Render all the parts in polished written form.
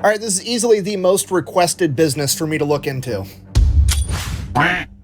All right, this is easily the most requested business for me to look into.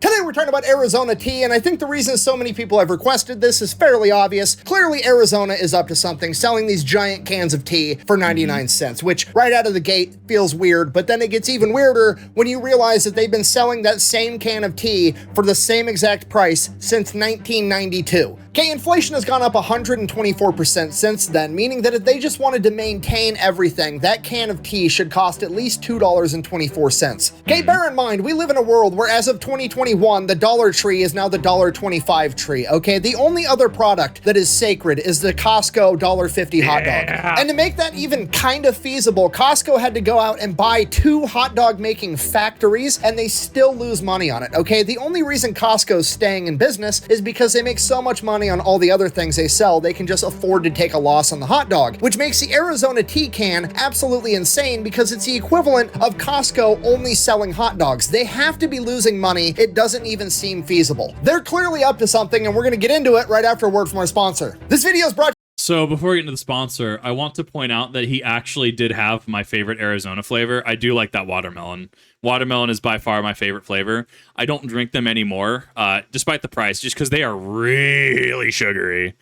Today we're talking about Arizona tea, and I think the reason so many people have requested this is fairly obvious. Clearly Arizona is up to something, selling these giant cans of tea for 99 cents, which right out of the gate feels weird, but then it gets even weirder when you realize that they've been selling that same can of tea for the same exact price since 1992. Okay, inflation has gone up 124% since then, meaning that if they just wanted to maintain everything, that can of tea should cost at least $2.24. Okay, bear in mind, we live in a world where as of 2021, the Dollar Tree is now the $1.25 tree, okay? The only other product that is sacred is the Costco $1.50 hot dog. And to make that even kind of feasible, Costco had to go out and buy 2 hot dog making factories, and they still lose money on it, okay? The only reason Costco's staying in business is because they make so much money on all the other things they sell, they can just afford to take a loss on the hot dog, which makes the Arizona tea can absolutely insane because it's the equivalent of Costco only selling hot dogs. They have to be losing money. It doesn't even seem feasible. They're clearly up to something, and we're going to get into it right after a word from our sponsor. This video is brought. So before we get into the sponsor, I want to point out that he actually did have my favorite Arizona flavor. I do like that watermelon. Watermelon is by far my favorite flavor. I don't drink them anymore, despite the price, just because they are really sugary.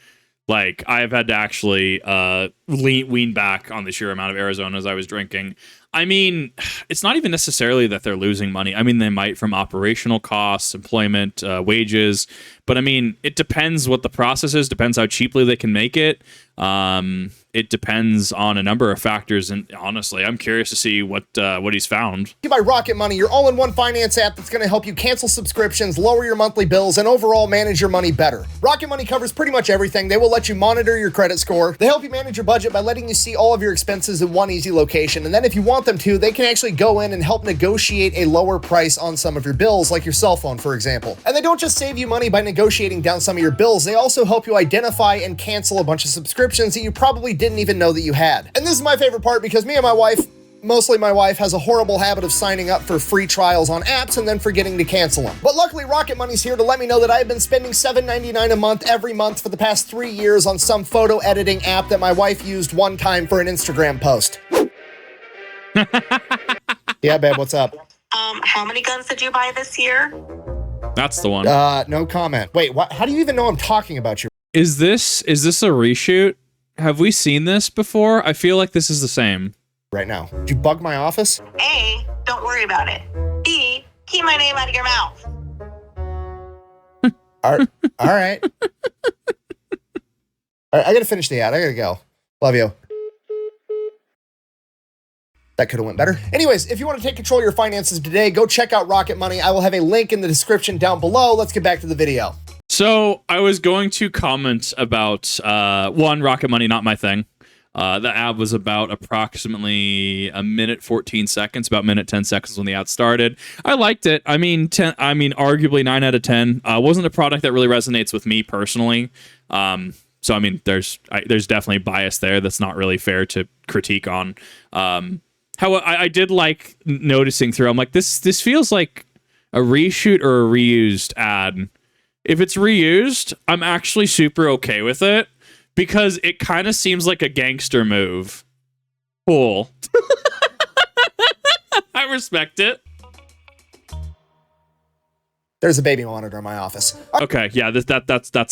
Like, I've had to actually wean back on the sheer amount of Arizonas I was drinking. I mean, it's not even necessarily that they're losing money. I mean, they might from operational costs, employment, wages. But I mean, it depends what the process is, depends how cheaply they can make it. It depends on a number of factors, and honestly, I'm curious to see what he's found. By Rocket Money, your all-in-one finance app that's going to help you cancel subscriptions, lower your monthly bills, and overall manage your money better. Rocket Money covers pretty much everything. They will let you monitor your credit score. They help you manage your budget by letting you see all of your expenses in one easy location. And then if you want them to, they can actually go in and help negotiate a lower price on some of your bills, like your cell phone, for example. And they don't just save you money by negotiating down some of your bills. They also help you identify and cancel a bunch of subscriptions that you probably didn't even know that you had. And this is my favorite part because me and my wife, mostly my wife, has a horrible habit of signing up for free trials on apps and then forgetting to cancel them. But luckily, Rocket Money's here to let me know that I've been spending $7.99 a month every month for the past 3 years on some photo editing app that my wife used one time for an Instagram post. Yeah, babe, what's up? How many guns did you buy this year? That's the one. No comment. Wait, what? How do you even know I'm talking about you? Is this a reshoot? Have we seen this before? I feel like this is the same. Right now. Did you bug my office? A, don't worry about it. B, keep my name out of your mouth. All right. I gotta finish the ad. I gotta go. Love you. That could have went better. Anyways, if you want to take control of your finances today, go check out Rocket Money. I will have a link in the description down below. Let's get back to the video. So I was going to comment about one, Rocket Money, not my thing. The ad was about approximately a minute 14 seconds, about minute 10 seconds when the ad started. I liked it. I mean, arguably 9 out of 10. Wasn't a product that really resonates with me personally. So I mean, there's definitely bias there that's not really fair to critique on. How I did like noticing through. I'm like, this feels like a reshoot or a reused ad. If it's reused, I'm actually super okay with it because it kind of seems like a gangster move. Cool. I respect it. There's a baby monitor in my office. Okay, yeah, that's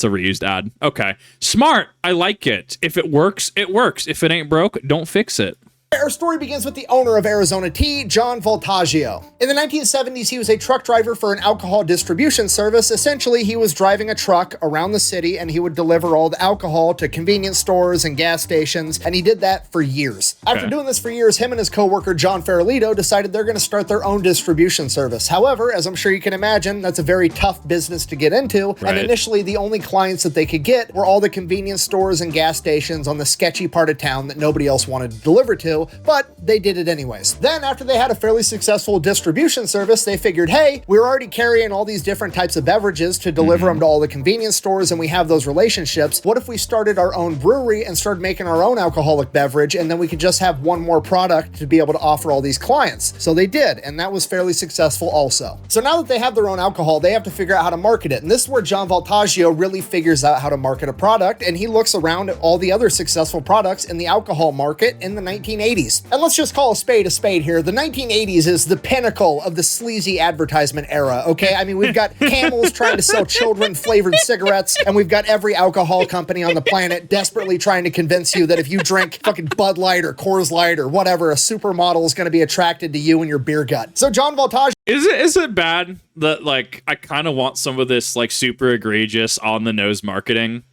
a reused ad. Okay, smart. I like it. If it works, it works. If it ain't broke, don't fix it. Our story begins with the owner of Arizona Tea, John Voltaggio. In the 1970s, he was a truck driver for an alcohol distribution service. Essentially, he was driving a truck around the city and he would deliver all the alcohol to convenience stores and gas stations, and he did that for years. After doing this for years, him and his co-worker, John Farolito, decided they're going to start their own distribution service. However, as I'm sure you can imagine, that's a very tough business to get into, and initially, the only clients that they could get were all the convenience stores and gas stations on the sketchy part of town that nobody else wanted to deliver to, but they did it anyways. Then after they had a fairly successful distribution service, they figured, hey, we're already carrying all these different types of beverages to deliver them to all the convenience stores, and we have those relationships. What if we started our own brewery and started making our own alcoholic beverage, and then we could just have one more product to be able to offer all these clients? So they did, and that was fairly successful also. So now that they have their own alcohol, they have to figure out how to market it. And this is where John Voltaggio really figures out how to market a product, and he looks around at all the other successful products in the alcohol market in the 1980s. 1980s. And let's just call a spade here. The 1980s is the pinnacle of the sleazy advertisement era, okay? I mean, we've got Camels trying to sell children-flavored cigarettes, and we've got every alcohol company on the planet desperately trying to convince you that if you drink fucking Bud Light or Coors Light or whatever, a supermodel is going to be attracted to you and your beer gut. So John Voltaggio... Is it bad that, like, I kind of want some of this, like, super egregious on-the-nose marketing?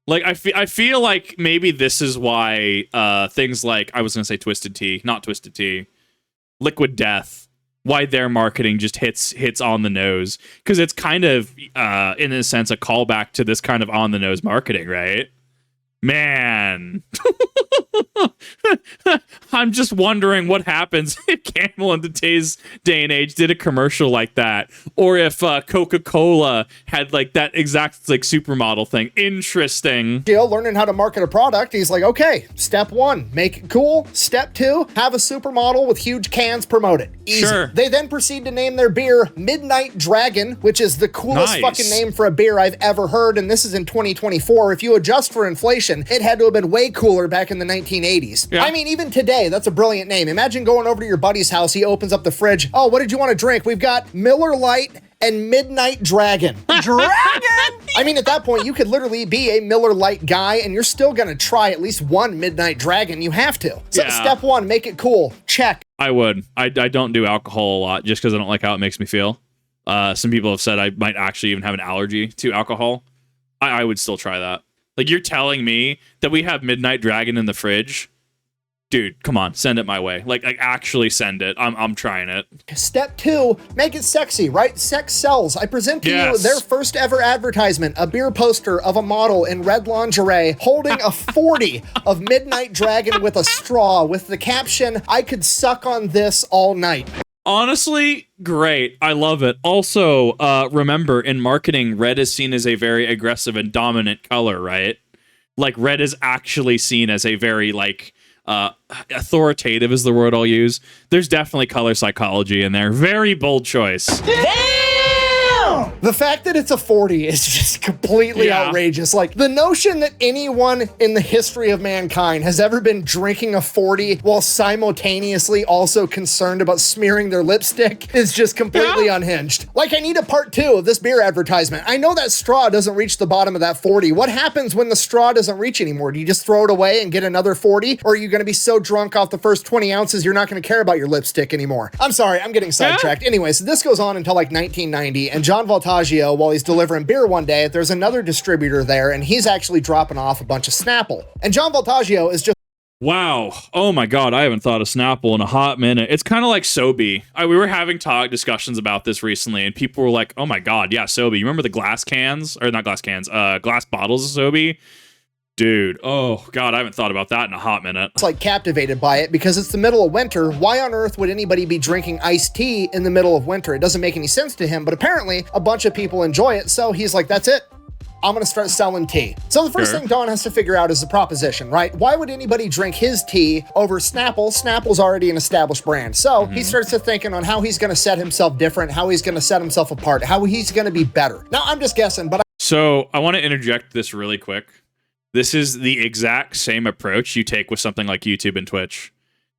Like, I feel like maybe this is why things like, I was going to say Twisted Tea, not Twisted Tea, Liquid Death, why their marketing just hits on the nose. Because it's kind of, in a sense, a callback to this kind of on-the-nose marketing, right? Man. I'm just wondering what happens if Camel in today's day and age did a commercial like that, or if Coca-Cola had like that exact like supermodel thing. Interesting. Learning how to market a product, he's like, okay, step 1, make it cool. Step 2, have a supermodel with huge cans promote it. Easy. Sure. They then proceed to name their beer Midnight Dragon, which is the coolest fucking name for a beer I've ever heard, and this is in 2024. If you adjust for inflation, it had to have been way cooler back in the 1980s. Yeah. I mean, even today, that's a brilliant name. Imagine going over to your buddy's house, he opens up the fridge. Oh, what did you want to drink? We've got Miller Lite and Midnight Dragon. Dragon? I mean, at that point, you could literally be a Miller Lite guy, and you're still gonna try at least one Midnight Dragon. You have to. So yeah. Step 1, make it cool. Check. I would. I don't do alcohol a lot just because I don't like how it makes me feel. Some people have said I might actually even have an allergy to alcohol. I would still try that. Like, you're telling me that we have Midnight Dragon in the fridge? Dude, come on, send it my way. Like actually send it. I'm trying it. Step 2, make it sexy, right? Sex sells. I present to you their first ever advertisement, a beer poster of a model in red lingerie holding a 40 of Midnight Dragon with a straw with the caption, "I could suck on this all night." Honestly, great. I love it. Also, remember, in marketing, red is seen as a very aggressive and dominant color, right? Like, red is actually seen as a very, like, authoritative is the word I'll use. There's definitely color psychology in there. Very bold choice. Damn! The fact that it's a 40 is just completely outrageous. Like, the notion that anyone in the history of mankind has ever been drinking a 40 while simultaneously also concerned about smearing their lipstick is just completely unhinged. Like, I need a part 2 of this beer advertisement. I know that straw doesn't reach the bottom of that 40. What happens when the straw doesn't reach anymore? Do you just throw it away and get another 40? Or are you going to be so drunk off the first 20 ounces you're not going to care about your lipstick anymore? I'm sorry, I'm getting sidetracked. Anyway, so this goes on until like 1990, and John Voltaggio, while he's delivering beer one day, there's another distributor there, and he's actually dropping off a bunch of Snapple. And John Voltaggio is just... Wow. Oh my God, I haven't thought of Snapple in a hot minute. It's kind of like Sobe. We were having discussions about this recently, and people were like, oh my God, yeah, Sobe. You remember the glass cans? Or not glass cans, glass bottles of Sobe? Dude, oh God, I haven't thought about that in a hot minute. It's like captivated by it because it's the middle of winter. Why on earth would anybody be drinking iced tea in the middle of winter? It doesn't make any sense to him, but apparently a bunch of people enjoy it. So he's like, that's it. I'm going to start selling tea. So the first thing Don has to figure out is the proposition, right? Why would anybody drink his tea over Snapple? Snapple's already an established brand. So he starts to thinking on how he's going to set himself different, how he's going to set himself apart, how he's going to be better. Now, I'm just guessing, but... So I want to interject this really quick. This is the exact same approach you take with something like YouTube and Twitch.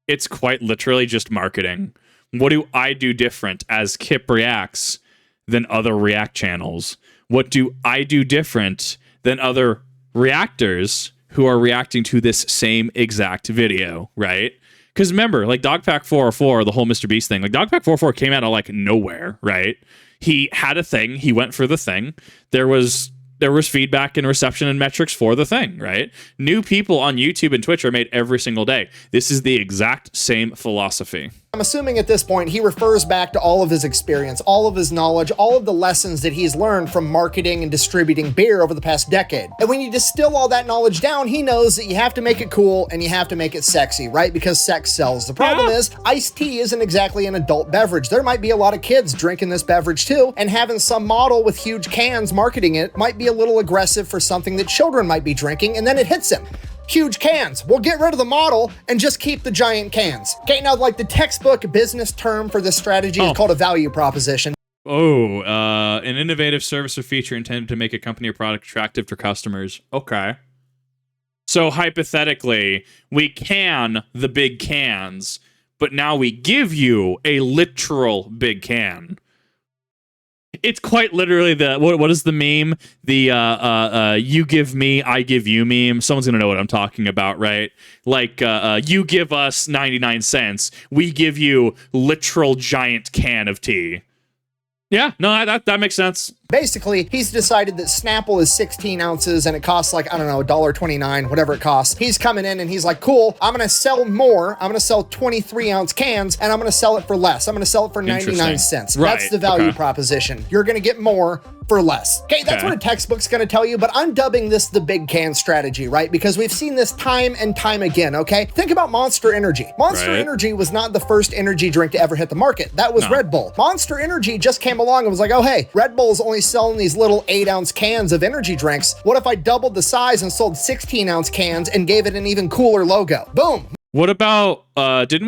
It's quite literally just marketing. What do I do different as Kip Reacts than other React channels? What do I do different than other reactors who are reacting to this same exact video, right? Because remember, like Dogpack 404, the whole Mr. Beast thing, like Dogpack 404 came out of like nowhere, right? He had a thing, he went for the thing. There was feedback and reception and metrics for the thing, right? New people on YouTube and Twitch are made every single day. This is the exact same philosophy. I'm assuming at this point he refers back to all of his experience, all of his knowledge, all of the lessons that he's learned from marketing and distributing beer over the past decade. And when you distill all that knowledge down, he knows that you have to make it cool and you have to make it sexy, right? Because sex sells. The problem is iced tea isn't exactly an adult beverage. There might be a lot of kids drinking this beverage too, and having some model with huge cans marketing it might be a little aggressive for something that children might be drinking, and then it hits him. Huge cans. We'll get rid of the model and just keep the giant cans. Okay, now like the textbook business term for this strategy is called a value proposition. An innovative service or feature intended to make a company or product attractive to customers. Okay. So hypothetically, we can the big cans, but now we give you a literal big can. It's quite literally the what is the meme? The you give me, I give you meme. Someone's gonna know what I'm talking about, right? Like you give us 99 cents, we give you literal giant can of tea. Yeah, no, that makes sense. Basically, he's decided that Snapple is 16 ounces and it costs like, I don't know, $1.29, whatever it costs. He's coming in and he's like, cool, I'm going to sell more. I'm going to sell 23 ounce cans and I'm going to sell it for less. I'm going to sell it for 99 cents. Right. That's the value proposition. You're going to get more for less. Okay, that's what a textbook's going to tell you, but I'm dubbing this the big can strategy, right? Because we've seen this time and time again, okay? Think about Monster Energy. Monster Energy was not the first energy drink to ever hit the market. That was Red Bull. Monster Energy just came along and was like, oh, hey, Red Bull's only selling these little 8-ounce cans of energy drinks. What if I doubled the size and sold 16-ounce cans and gave it an even cooler logo? Boom. What about, did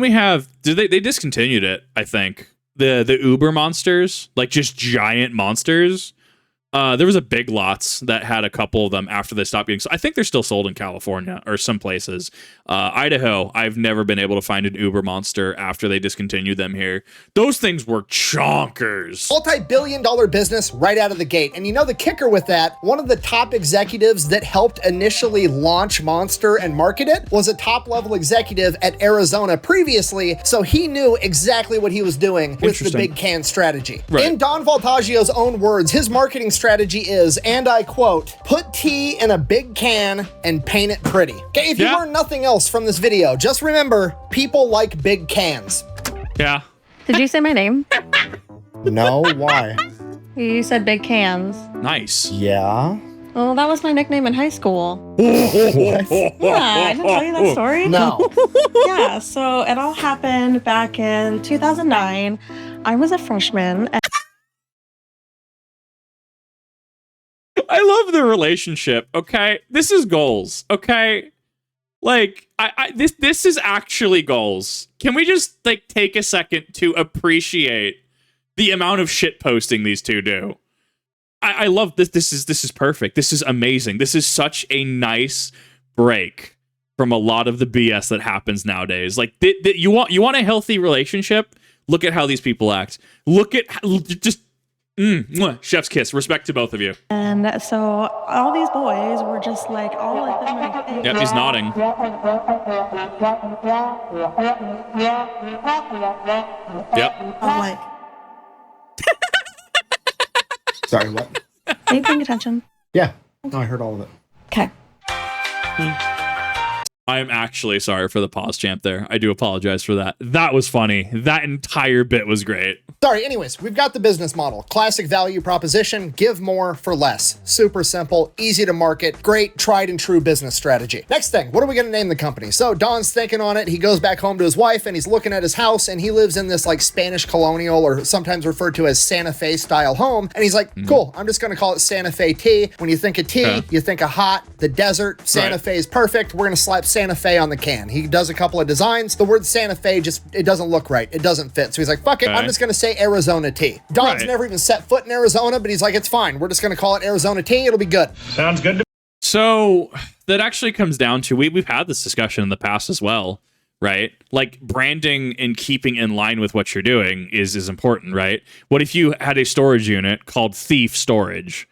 they discontinued it, I think. The Uber monsters, like just giant monsters. There was a Big Lots that had a couple of them after they stopped being. So I think they're still sold in California or some places. Idaho, I've never been able to find an Uber Monster after they discontinued them here. Those things were chonkers. Multi-billion-dollar business right out of the gate. And you know the kicker with that, one of the top executives that helped initially launch Monster and market it was a top-level executive at Arizona previously, so he knew exactly what he was doing with the big can strategy. Right. In Don Voltaggio's own words, his marketing strategy is, and I quote, put tea in a big can and paint it pretty. Okay, if you learn nothing else from this video, just remember, people like big cans. Yeah. Did you say my name? No, why? You said big cans. Nice. Yeah. Well, that was my nickname in high school. What? Yeah, I didn't tell you that story? No. Yeah, so it all happened back in 2009. I was a freshman. I love the relationship, okay? This is goals, okay? Like, this is actually goals. Can we just, like, take a second to appreciate the amount of shit posting these two do? I love this. This is perfect. This is amazing. This is such a nice break from a lot of the BS that happens nowadays. Like, you want a healthy relationship? Look at how these people act. Look at just chef's kiss. Respect to both of you. And so all these boys were just like, all like them. Yep, he's nodding. Yep. I'm like, Sorry, what? are you paying attention? Yeah. No, I heard all of it. Okay. I am actually sorry for the pause champ there. I do apologize for that. That was funny. That entire bit was great. Sorry, anyways, we've got the business model. Classic value proposition, give more for less. Super simple, easy to market, great, tried and true business strategy. Next thing, what are we gonna name the company? So Don's thinking on it, he goes back home to his wife and he's looking at his house and he lives in this like Spanish colonial or sometimes referred to as Santa Fe style home. And he's like, cool, I'm just gonna call it Santa Fe tea. When you think of tea, you think of hot, the desert, Santa Fe is perfect. We're gonna slap Santa Fe on the can. He does a couple of designs. The word Santa Fe it doesn't look right. It doesn't fit. So he's like, fuck it, I'm just gonna say Arizona tea. Don's never even set foot in Arizona, but he's like, it's fine. We're just gonna call it Arizona tea. It'll be good. Sounds good to me. So that actually comes down to, we've had this discussion in the past as well, right? Like branding and keeping in line with what you're doing is important, right? What if you had a storage unit called Thief Storage?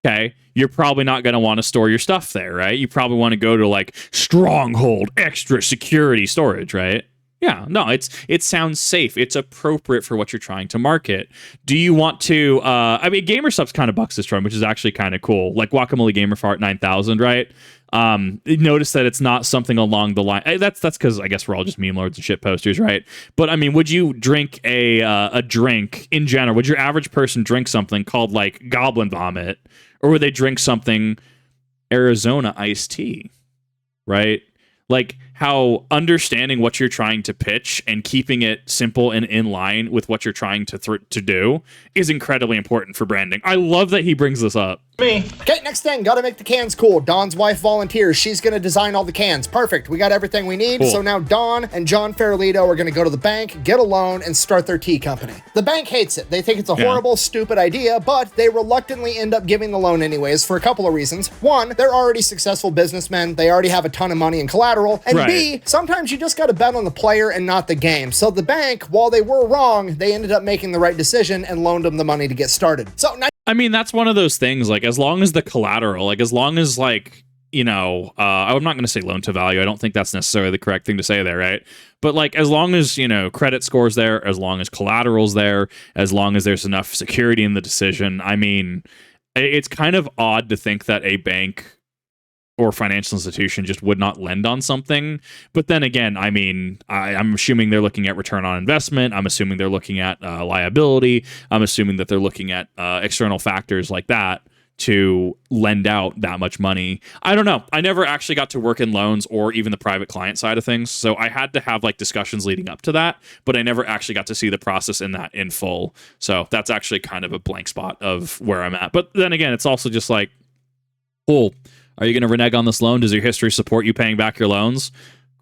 Okay, you're probably not going to want to store your stuff there, right? You probably want to go to like Stronghold Extra Security Storage, right? Yeah, no, it sounds safe. It's appropriate for what you're trying to market. Do you want to, GamerSupps kind of bucks this trend, which is actually kind of cool. Like Guacamole Gamer Fart 9000, right? Notice that it's not something along the line. That's because I guess we're all just meme lords and shit posters, right? But I mean, would you drink a drink in general? Would your average person drink something called like Goblin Vomit? Or would they drink something Arizona iced tea, right? Like, how understanding what you're trying to pitch and keeping it simple and in line with what you're trying to do is incredibly important for branding. I love that he brings this up. Me. Okay, next thing, gotta make the cans cool. Dawn's wife volunteers. She's gonna design all the cans. Perfect. We got everything we need. Cool. So now Dawn and John Farolito are gonna go to the bank, get a loan, and start their tea company. The bank hates it. They think it's a horrible, stupid idea, but they reluctantly end up giving the loan anyways for a couple of reasons. One, they're already successful businessmen. They already have a ton of money in collateral. And B, sometimes you just gotta bet on the player and not the game. So the bank, while they were wrong, they ended up making the right decision and loaned them the money to get started. So now, I mean, that's one of those things, like, as long as the collateral, like, as long as, like, you know, I'm not going to say loan to value. I don't think that's necessarily the correct thing to say there, right? But, like, as long as, you know, credit scores there, as long as collateral's there, as long as there's enough security in the decision, I mean, it's kind of odd to think that a bank or financial institution just would not lend on something. But then again, I mean, I'm assuming they're looking at return on investment. I'm assuming they're looking at liability. I'm assuming that they're looking at external factors like that to lend out that much money. I don't know. I never actually got to work in loans or even the private client side of things. So I had to have like discussions leading up to that, but I never actually got to see the process in that in full. So that's actually kind of a blank spot of where I'm at. But then again, it's also just like, cool. Are you going to renege on this loan? Does your history support you paying back your loans?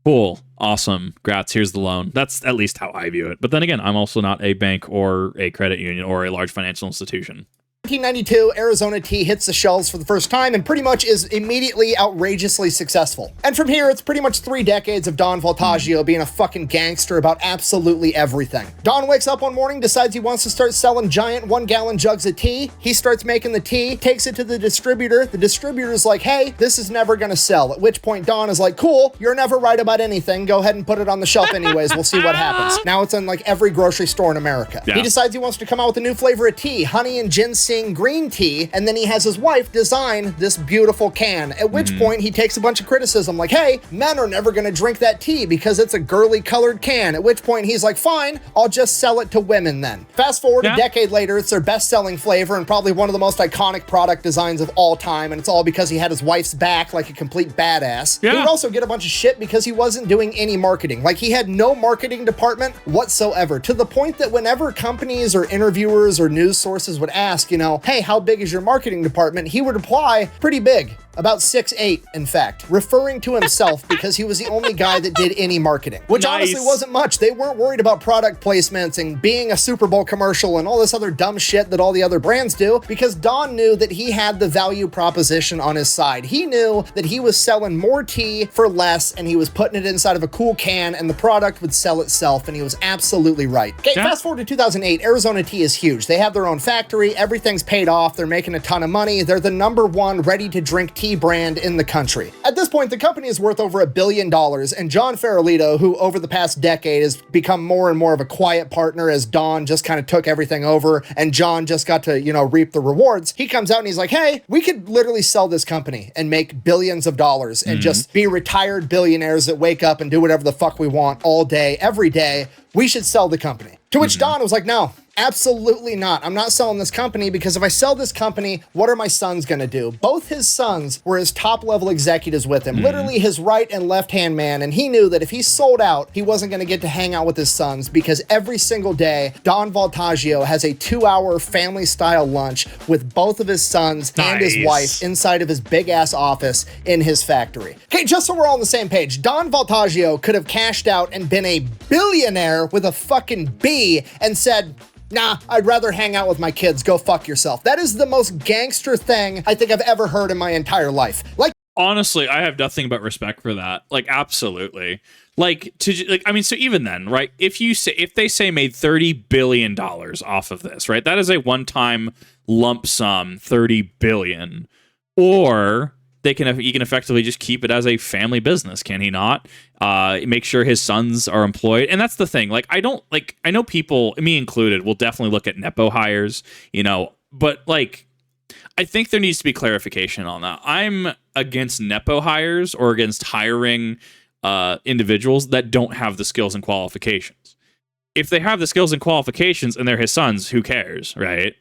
Cool. Awesome. Grats. Here's the loan. That's at least how I view it. But then again, I'm also not a bank or a credit union or a large financial institution. 1992, Arizona tea hits the shelves for the first time and pretty much is immediately outrageously successful. And from here, it's pretty much 3 decades of Don Voltaggio being a fucking gangster about absolutely everything. Don wakes up one morning, decides he wants to start selling giant 1-gallon jugs of tea. He starts making the tea, takes it to the distributor. The distributor's like, hey, this is never gonna sell. At which point Don is like, cool, you're never right about anything. Go ahead and put it on the shelf anyways. We'll see what happens. Now it's in like every grocery store in America. Yeah. He decides he wants to come out with a new flavor of tea, honey and ginseng green tea, and then he has his wife design this beautiful can, at which point he takes a bunch of criticism like, hey, men are never gonna drink that tea because it's a girly colored can, at which point he's like, fine, I'll just sell it to women then. Fast forward a decade later, it's their best-selling flavor and probably one of the most iconic product designs of all time, and it's all because he had his wife's back like a complete badass. He would also get a bunch of shit because he wasn't doing any marketing. Like, he had no marketing department whatsoever, to the point that whenever companies or interviewers or news sources would ask, you know, hey, how big is your marketing department? He would reply, pretty big. About 6'8", in fact, referring to himself because he was the only guy that did any marketing, which honestly wasn't much. They weren't worried about product placements and being a Super Bowl commercial and all this other dumb shit that all the other brands do, because Don knew that he had the value proposition on his side. He knew that he was selling more tea for less and he was putting it inside of a cool can and the product would sell itself, and he was absolutely right. Okay, fast forward to 2008, Arizona Tea is huge. They have their own factory, everything's paid off, they're making a ton of money, they're the #1 ready-to-drink tea brand in the country. At this point, the company is worth over $1 billion, and John Farolito, who over the past decade has become more and more of a quiet partner as Don just kind of took everything over and John just got to, you know, reap the rewards, he comes out and he's like, hey, we could literally sell this company and make billions of dollars and just be retired billionaires that wake up and do whatever the fuck we want all day, every day. We should sell the company. To which Don was like, no, absolutely not. I'm not selling this company because if I sell this company, what are my sons gonna do? Both his sons were his top level executives with him, literally his right and left hand man. And he knew that if he sold out, he wasn't gonna get to hang out with his sons because every single day, Don Voltaggio has a 2-hour family style lunch with both of his sons and his wife inside of his big ass office in his factory. Okay, just so we're all on the same page, Don Voltaggio could have cashed out and been a billionaire with a fucking B and said, nah, I'd rather hang out with my kids. Go fuck yourself. That is the most gangster thing I think I've ever heard in my entire life. Like, honestly, I have nothing but respect for that. Like, absolutely. Like, I mean, so even then, right? If they say made $30 billion off of this, right? That is a one-time lump sum, $30 billion. Or he can effectively just keep it as a family business, can he not? Make sure his sons are employed. And that's the thing. Like, I know people, me included, will definitely look at Nepo hires, you know, but like, I think there needs to be clarification on that. I'm against Nepo hires or against hiring individuals that don't have the skills and qualifications. If they have the skills and qualifications and they're his sons, who cares, right?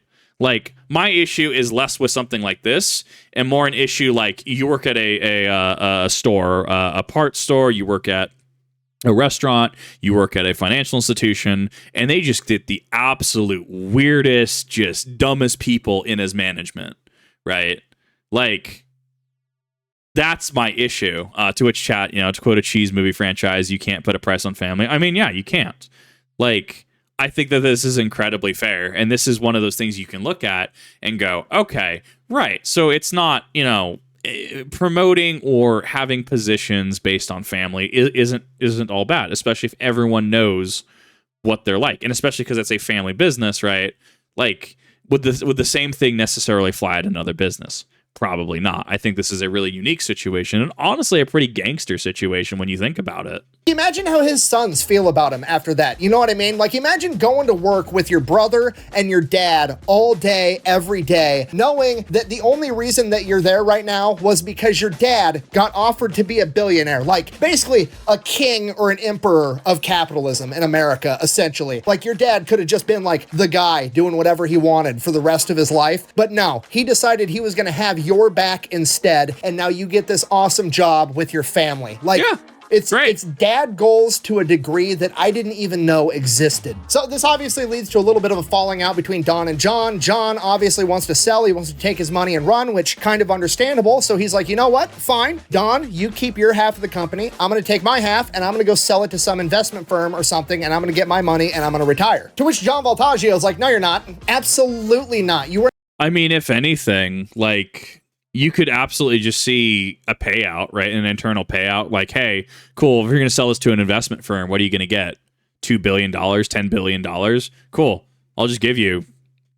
Like, my issue is less with something like this and more an issue like you work at a store, a parts store, you work at a restaurant, you work at a financial institution, and they just get the absolute weirdest, just dumbest people in as management, right? Like, that's my issue. To which chat, to quote a cheese movie franchise, you can't put a price on family. I mean, yeah, you can't. Like, I think that this is incredibly fair, and this is one of those things you can look at and go, okay, right. So it's not, promoting or having positions based on family isn't all bad, especially if everyone knows what they're like, and especially because it's a family business, right? Like, would the same thing necessarily fly at another business? Probably not. I think this is a really unique situation, and honestly a pretty gangster situation when you think about it. Imagine how his sons feel about him after that. You know what I mean? Like, imagine going to work with your brother and your dad all day, every day, knowing that the only reason that you're there right now was because your dad got offered to be a billionaire. Like, basically a king or an emperor of capitalism in America, essentially. Like, your dad could have just been like the guy doing whatever he wanted for the rest of his life. But no, he decided he was going to have your back instead. And now you get this awesome job with your family. Like, yeah. It's dad goals to a degree that I didn't even know existed. So this obviously leads to a little bit of a falling out between Don and John. John obviously wants to sell. He wants to take his money and run, which kind of understandable. So he's like, you know what? Fine. Don, you keep your half of the company. I'm going to take my half and I'm going to go sell it to some investment firm or something, and I'm going to get my money and I'm going to retire. To which John Voltaggio is like, no, you're not. Absolutely not. You were. I mean, if anything, like, you could absolutely just see a payout, right? An internal payout. Like, hey, cool. If you're going to sell this to an investment firm, what are you going to get? $2 billion, $10 billion? Cool. I'll just give you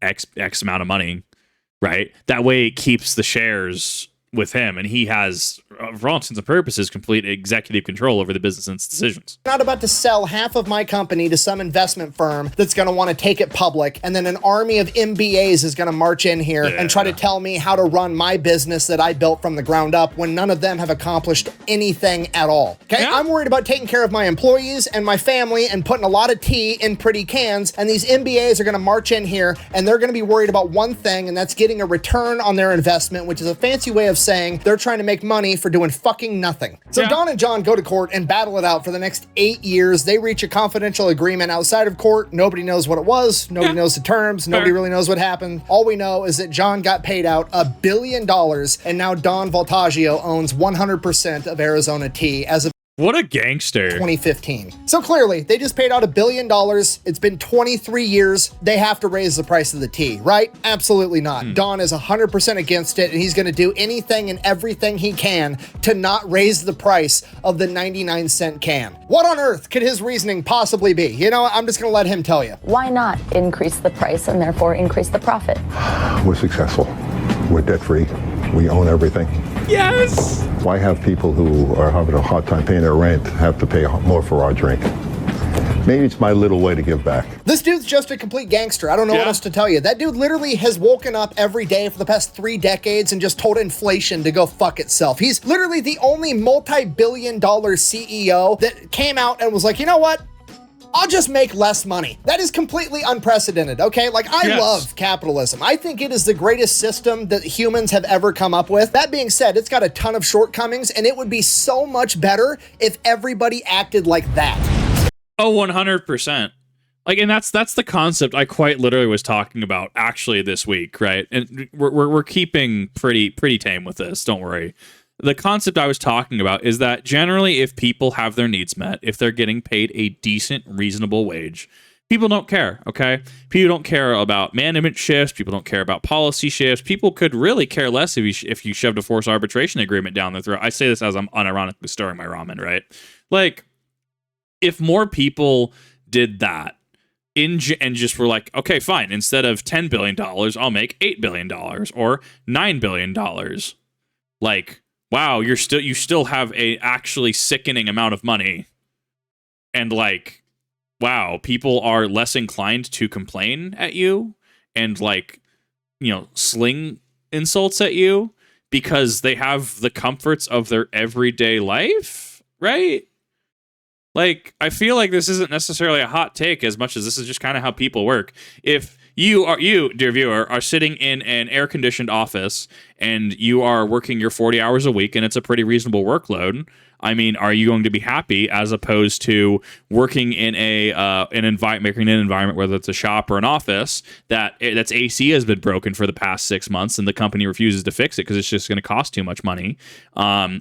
X amount of money, right? That way it keeps the shares with him, and he has, for all intents and purposes, complete executive control over the business and its decisions. I'm not about to sell half of my company to some investment firm that's going to want to take it public, and then an army of MBAs is going to march in here and try to tell me how to run my business that I built from the ground up when none of them have accomplished anything at all. Okay, yeah. I'm worried about taking care of my employees and my family and putting a lot of tea in pretty cans, and these MBAs are going to march in here and they're going to be worried about one thing, and that's getting a return on their investment, which is a fancy way of saying they're trying to make money for doing fucking nothing. So Don and John go to court and battle it out for the next 8 years. They reach a confidential agreement outside of court. Nobody knows what it was. Nobody knows the terms. Nobody really knows what happened. All we know is that John got paid out $1 billion, and now Don Voltaggio owns 100% of Arizona Tea as of what a gangster. 2015. So clearly, they just paid out $1 billion. It's been 23 years. They have to raise the price of the tea, right? Absolutely not. Don is 100% against it, and he's going to do anything and everything he can to not raise the price of the 99-cent can. What on earth could his reasoning possibly be? You know, I'm just going to let him tell you. Why not increase the price and therefore increase the profit? We're successful. We're debt-free. We own everything. Yes! Why have people who are having a hard time paying their rent have to pay more for our drink? Maybe it's my little way to give back. This dude's just a complete gangster. I don't know what else to tell you. That dude literally has woken up every day for the past 3 decades and just told inflation to go fuck itself. He's literally the only multi-billion-dollar CEO that came out and was like, you know what? I'll just make less money. That is completely unprecedented, okay? Like, I love capitalism. I think it is the greatest system that humans have ever come up with. That being said, it's got a ton of shortcomings, and it would be so much better if everybody acted like that. Oh, 100%. Like, and that's the concept I quite literally was talking about actually this week, right? And we're keeping pretty tame with this, don't worry. The concept I was talking about is that generally if people have their needs met, if they're getting paid a decent, reasonable wage, people don't care, okay? People don't care about management shifts. People don't care about policy shifts. People could really care less if you shoved a forced arbitration agreement down their throat. I say this as I'm unironically stirring my ramen, right? Like, if more people did that and just were like, okay, fine, instead of $10 billion, I'll make $8 billion or $9 billion. Like, wow, you still have a actually sickening amount of money, and like, wow, people are less inclined to complain at you and like, sling insults at you because they have the comforts of their everyday life, right? Like, I feel like this isn't necessarily a hot take as much as this is just kind of how people work. If you, dear viewer, are sitting in an air-conditioned office and you are working your 40 hours a week, and it's a pretty reasonable workload. I mean, are you going to be happy as opposed to working in an environment, whether it's a shop or an office, that's AC has been broken for the past 6 months and the company refuses to fix it because it's just going to cost too much money.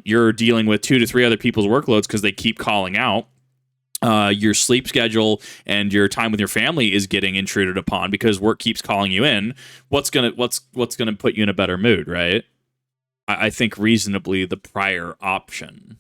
You're dealing with 2 to 3 other people's workloads because they keep calling out. Your sleep schedule and your time with your family is getting intruded upon because work keeps calling you in. What's gonna put you in a better mood, right? I think reasonably the prior option.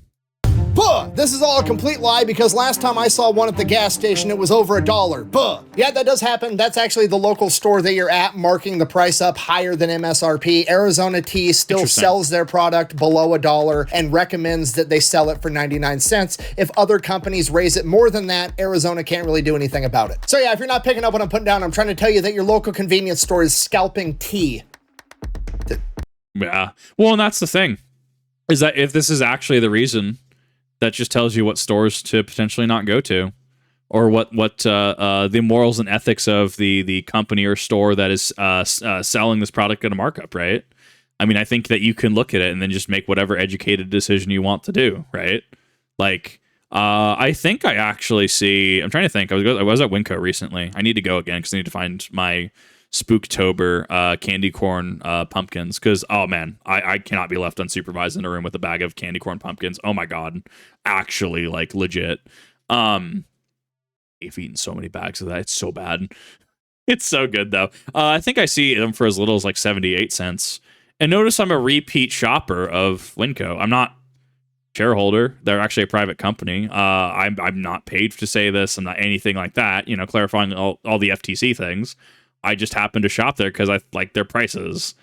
Buh! This is all a complete lie because last time I saw one at the gas station, it was over $1. Buh! Yeah, that does happen. That's actually the local store that you're at marking the price up higher than MSRP. Arizona Tea still sells their product below $1 and recommends that they sell it for 99 cents. If other companies raise it more than that, Arizona can't really do anything about it. So yeah, if you're not picking up what I'm putting down, I'm trying to tell you that your local convenience store is scalping tea. Yeah. Well, and that's the thing, is that if this is actually the reason, that just tells you what stores to potentially not go to, or what the morals and ethics of the company or store that is selling this product at a markup, right? I mean, I think that you can look at it and then just make whatever educated decision you want to do, right? Like, I think I actually see. I'm trying to think. I was at Winco recently. I need to go again because I need to find my Spooktober candy corn pumpkins, because oh man, I cannot be left unsupervised in a room with a bag of candy corn pumpkins. Oh my god, actually, like legit. I've eaten so many bags of that. It's so bad. It's so good though. I think I see them for as little as like 78 cents. And notice I'm a repeat shopper of Winco. I'm not shareholder. They're actually a private company. I'm not paid to say this. I'm not anything like that. You know, clarifying all the FTC things. I just happen to shop there because I like their prices.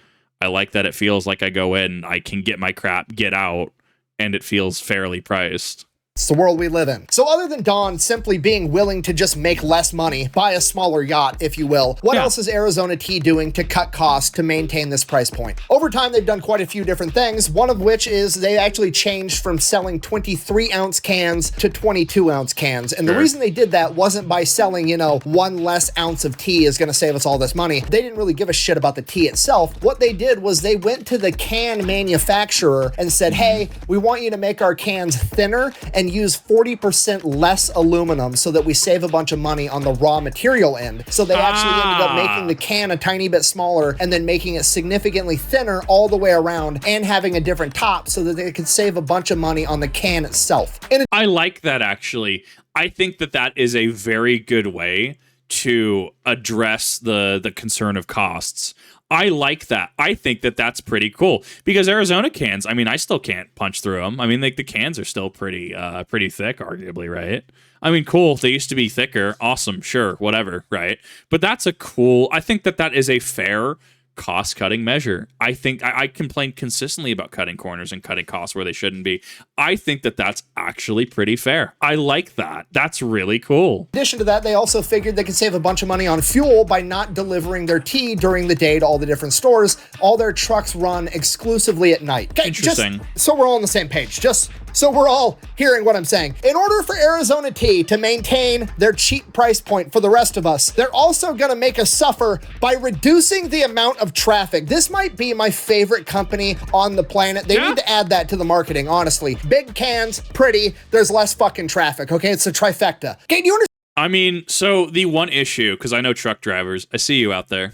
I like that it feels like I go in, I can get my crap, get out, and it feels fairly priced. It's the world we live in. So other than Don simply being willing to just make less money, buy a smaller yacht, if you will, what else is Arizona Tea doing to cut costs to maintain this price point? Over time, they've done quite a few different things, one of which is they actually changed from selling 23-ounce cans to 22-ounce cans. And the reason they did that wasn't by selling, you know, 1 less ounce of tea is going to save us all this money. They didn't really give a shit about the tea itself. What they did was they went to the can manufacturer and said, hey, we want you to make our cans thinner and use 40% less aluminum so that we save a bunch of money on the raw material end. So they actually ended up making the can a tiny bit smaller and then making it significantly thinner all the way around and having a different top so that they could save a bunch of money on the can itself. I like that, actually. I think that that is a very good way to address the concern of costs. I like that. I think that that's pretty cool because Arizona cans, I mean, I still can't punch through them. I mean, like the cans are still pretty thick, arguably, right? I mean, cool. They used to be thicker. Awesome. Sure. Whatever. Right. But that's I think that is a fair cost-cutting measure. I think I complain consistently about cutting corners and cutting costs where they shouldn't be. I think that that's actually pretty fair. I like that. That's really cool. In addition to that, they also figured they could save a bunch of money on fuel by not delivering their tea during the day to all the different stores. All their trucks run exclusively at night. Okay, interesting. Just so we're all on the same page. Just so we're all hearing what I'm saying. In order for Arizona Tea to maintain their cheap price point for the rest of us, they're also going to make us suffer by reducing the amount of traffic. This might be my favorite company on the planet. They need to add that to the marketing, honestly. Big cans, pretty, there's less fucking traffic, okay? It's a trifecta. Okay, do you understand? I mean, so the one issue, because I know truck drivers, I see you out there.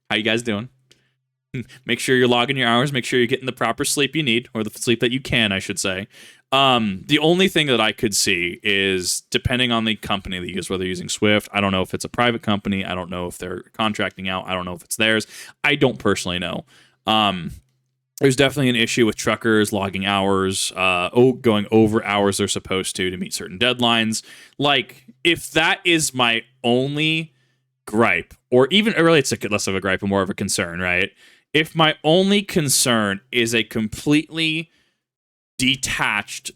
How you guys doing? Make sure you're logging your hours. Make sure you're getting the proper sleep you need, or the sleep that you can, I should say. The only thing that I could see is, depending on the company that you use, whether you're using Swift, I don't know if it's a private company. I don't know if they're contracting out. I don't know if it's theirs. I don't personally know. There's definitely an issue with truckers logging hours, going over hours they're supposed to meet certain deadlines. Like, if that is my only gripe, or really it's less of a gripe and more of a concern, right? If my only concern is a completely detached,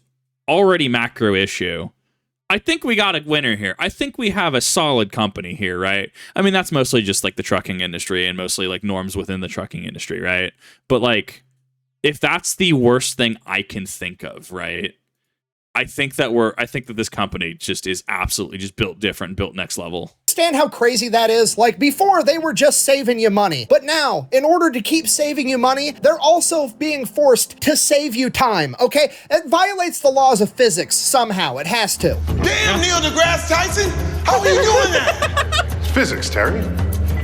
already macro issue, I think we got a winner here. I think we have a solid company here, right? I mean, that's mostly just like the trucking industry and mostly like norms within the trucking industry, right? But like, if that's the worst thing I can think of, right? I think that this company just is absolutely just built different, built next level. understand how crazy that is? Like, before, they were just saving you money. But now, in order to keep saving you money, they're also being forced to save you time, okay? It violates the laws of physics somehow. It has to. Damn, Neil deGrasse Tyson! How are you doing that? It's physics, Terry.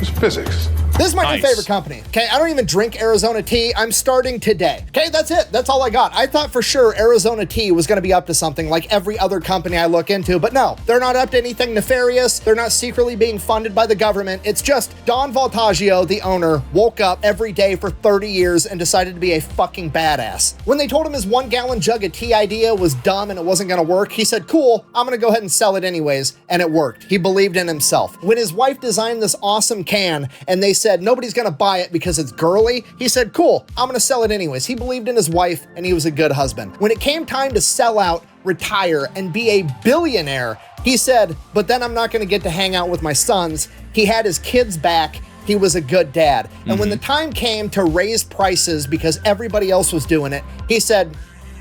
It's physics. This is my new favorite company, okay? I don't even drink Arizona tea. I'm starting today, okay? That's it. That's all I got. I thought for sure Arizona tea was gonna be up to something like every other company I look into, but no, they're not up to anything nefarious. They're not secretly being funded by the government. It's just Don Voltaggio, the owner, woke up every day for 30 years and decided to be a fucking badass. When they told him his 1-gallon jug of tea idea was dumb and it wasn't gonna work, he said, cool, I'm gonna go ahead and sell it anyways, and it worked. He believed in himself. When his wife designed this awesome can and they said nobody's gonna buy it because it's girly, he said, cool, I'm gonna sell it anyways. He believed in his wife and he was a good husband. When it came time to sell out, retire, and be a billionaire, he said, but then I'm not gonna get to hang out with my sons. He had his kids back. He was a good dad. And when the time came to raise prices because everybody else was doing it, he said,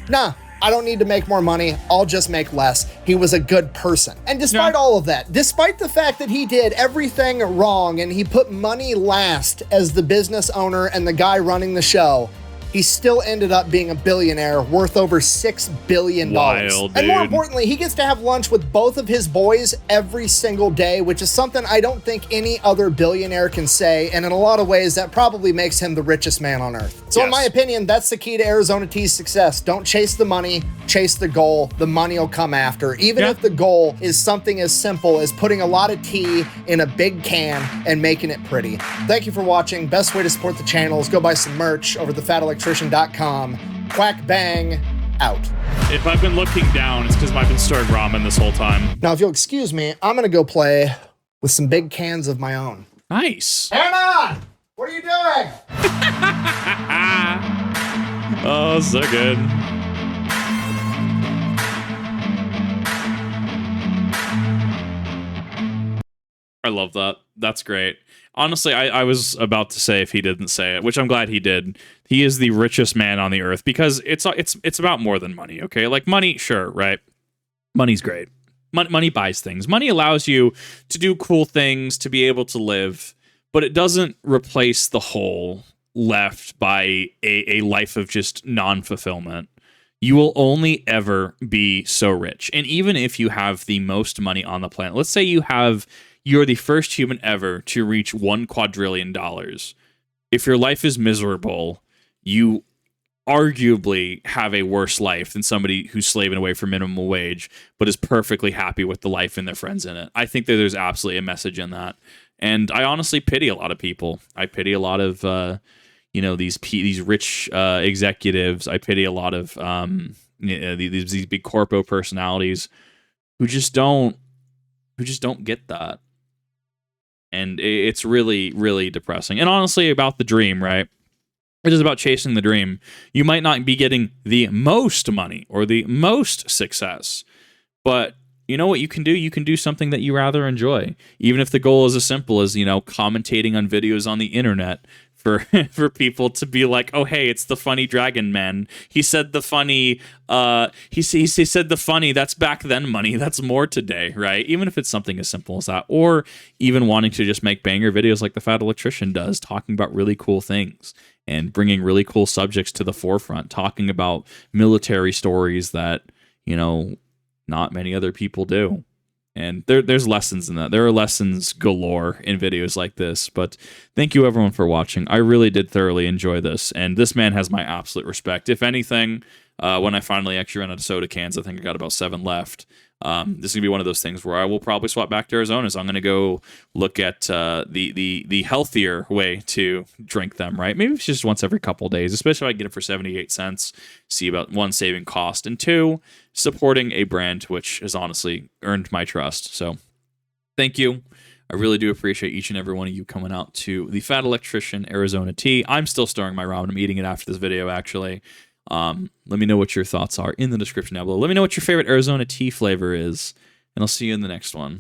nah, I don't need to make more money. I'll just make less. He was a good person. And despite all of that, despite the fact that he did everything wrong and he put money last as the business owner and the guy running the show, he still ended up being a billionaire worth over $6 billion. Wild, and more dude. importantly, he gets to have lunch with both of his boys every single day, which is something I don't think any other billionaire can say. And in a lot of ways, that probably makes him the richest man on earth. So in my opinion, that's the key to Arizona Tea's success. Don't chase the money, chase the goal. The money will come after. Even if the goal is something as simple as putting a lot of tea in a big can and making it pretty. Thank you for watching. Best way to support the channel is go buy some merch over at thefatelectrician.com. Quack bang, out. If I've been looking down, it's because I've been stirring ramen this whole time. Now, if you'll excuse me, I'm gonna go play with some big cans of my own. Nice. Hannah! What are you doing? Oh, so good. I love that. That's great. Honestly, I was about to say if he didn't say it, which I'm glad he did. He is the richest man on the earth because it's about more than money, okay? Like money, sure, right? Money's great. Money buys things. Money allows you to do cool things, to be able to live, but it doesn't replace the hole left by a life of just non-fulfillment. You will only ever be so rich. And even if you have the most money on the planet, let's say you're the first human ever to reach $1 quadrillion. If your life is miserable, you arguably have a worse life than somebody who's slaving away for minimum wage, but is perfectly happy with the life and their friends in it. I think that there's absolutely a message in that. And I honestly pity a lot of people. I pity a lot of, these rich executives. I pity a lot of these big corpo personalities who just don't get that. And it's really, really depressing. And honestly, about the dream, right? It is about chasing the dream. You might not be getting the most money or the most success, but you know what you can do? You can do something that you rather enjoy. Even if the goal is as simple as, commentating on videos on the internet for people to be like, oh, hey, it's the funny dragon man. He said the funny, he said the funny, that's back then money. That's more today, right? Even if it's something as simple as that, or even wanting to just make banger videos like the Fat Electrician does, talking about really cool things and bringing really cool subjects to the forefront, talking about military stories that, not many other people do. And there's lessons in that. There are lessons galore in videos like this. But thank you, everyone, for watching. I really did thoroughly enjoy this. And this man has my absolute respect. If anything, when I finally actually run out of soda cans, I think I got about 7 left. This is going to be one of those things where I will probably swap back to Arizona. So I'm going to go look at the healthier way to drink them, right? Maybe it's just once every couple of days, especially if I get it for 78 cents. See about 1, saving cost, and 2, supporting a brand which has honestly earned my trust. So thank you. I really do appreciate each and every one of you coming out to the Fat Electrician Arizona Tea. I'm still stirring my ramen. I'm eating it after this video, actually. Let me know what your thoughts are in the description down below. Let me know what your favorite Arizona tea flavor is, and I'll see you in the next one.